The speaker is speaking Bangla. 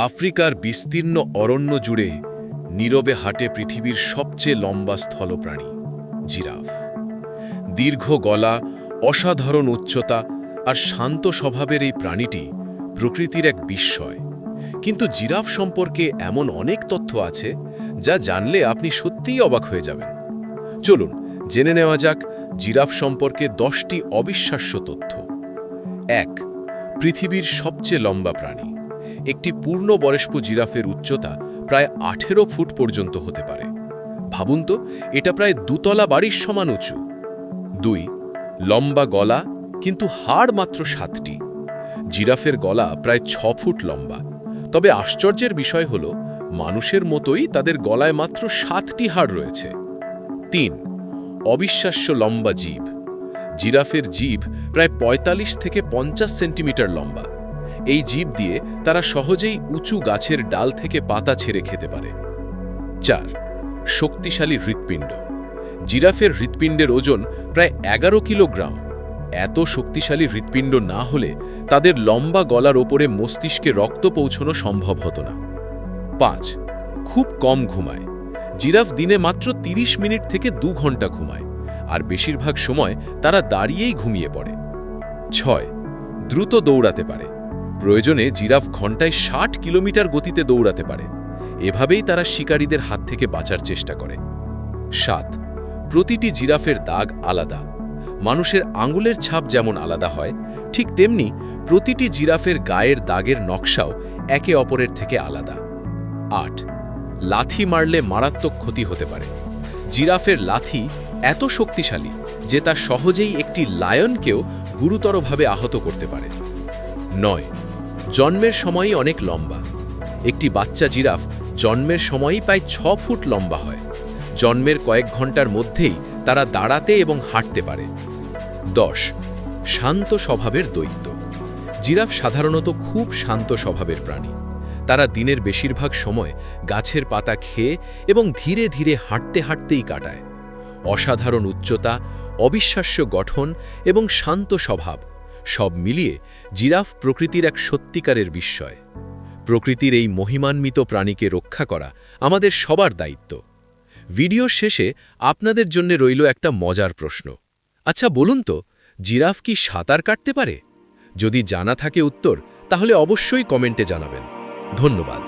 আফ্রিকার বিস্তীর্ণ অরণ্য জুড়ে নীরবে হাঁটে পৃথিবীর সবচেয়ে লম্বা স্থলপ্রাণী জিরাফ। দীর্ঘ গলা, অসাধারণ উচ্চতা আর শান্ত স্বভাবের এই প্রাণীটি প্রকৃতির এক বিস্ময়। কিন্তু জিরাফ সম্পর্কে এমন অনেক তথ্য আছে যা জানলে আপনি সত্যিই অবাক হয়ে যাবেন। চলুন জেনে নেওয়া যাক জিরাফ সম্পর্কে 10টি অবিশ্বাস্য তথ্য। 1. পৃথিবীর সবচেয়ে লম্বা প্রাণী। একটি পূর্ণবয়স্ক জিরাফের উচ্চতা প্রায় 18 ফুট পর্যন্ত হতে পারে। ভাবুন তো, এটা প্রায় দুতলা বাড়ির সমান উঁচু। 2. লম্বা গলা, কিন্তু হাড় মাত্র 7টি। জিরাফের গলা প্রায় 6 ফুট লম্বা, তবে আশ্চর্যের বিষয় হল মানুষের মতোই তাদের গলায় মাত্র 7টি হাড় রয়েছে। 3. অবিশ্বাস্য লম্বা জিভ। জিরাফের জিভ প্রায় 45 থেকে 50 সেন্টিমিটার লম্বা। এই জিভ দিয়ে তারা সহজেই উঁচু গাছের ডাল থেকে পাতা ছেড়ে খেতে পারে। 4. শক্তিশালী হৃৎপিণ্ড। জিরাফের হৃৎপিণ্ডের ওজন প্রায় 11 কিলোগ্রাম। এত শক্তিশালী হৃৎপিণ্ড না হলে তাদের লম্বা গলার ওপরে মস্তিষ্কে রক্ত পৌঁছানো সম্ভব হতো না। 5. খুব কম ঘুমায়। জিরাফ দিনে মাত্র 30 মিনিট থেকে 2 ঘন্টা ঘুমায়, আর বেশিরভাগ সময় তারা দাঁড়িয়েই ঘুমিয়ে পড়ে। 6. দ্রুত দৌড়াতে পারে। প্রয়োজনে জিরাফ ঘন্টায় 60 কিলোমিটার গতিতে দৌড়াতে পারে। এভাবেই তারা শিকারীদের হাত থেকে বাঁচার চেষ্টা করে। 7. প্রতিটি জিরাফের দাগ আলাদা। মানুষের আঙুলের ছাপ যেমন আলাদা হয়, ঠিক তেমনি প্রতিটি জিরাফের গায়ের দাগের নকশাও একে অপরের থেকে আলাদা। 8. লাথি মারলে মারাত্মক ক্ষতি হতে পারে। জিরাফের লাথি এত শক্তিশালী যে তা সহজেই একটি লায়নকেও গুরুতরভাবে আহত করতে পারে। 9. জন্মের সময়ই অনেক লম্বা। একটি বাচ্চা জিরাফ জন্মের সময়ই প্রায় 6 ফুট লম্বা হয়। জন্মের কয়েক ঘন্টার মধ্যেই তারা দাঁড়াতে এবং হাঁটতে পারে। 10. শান্ত স্বভাবের দৈত্য। জিরাফ সাধারণত খুব শান্ত স্বভাবের প্রাণী। তারা দিনের বেশিরভাগ সময় গাছের পাতা খেয়ে এবং ধীরে ধীরে হাঁটতে হাঁটতেই কাটায়। অসাধারণ উচ্চতা, অবিশ্বাস্য গঠন এবং শান্ত স্বভাব সব মিলিয়ে জিরাফ প্রকৃতির এক সত্যিকারের বিস্ময়। প্রকৃতির এই মহিমান্বিত প্রাণীকে রক্ষা করা আমাদের সবার দায়িত্ব। ভিডিওর শেষে আপনাদের জন্য রইল একটা মজার প্রশ্ন। আচ্ছা বলুন তো, জিরাফ কি সাঁতার কাটতে পারে? যদি জানা থাকে উত্তর, তাহলে অবশ্যই কমেন্টে জানাবেন। ধন্যবাদ।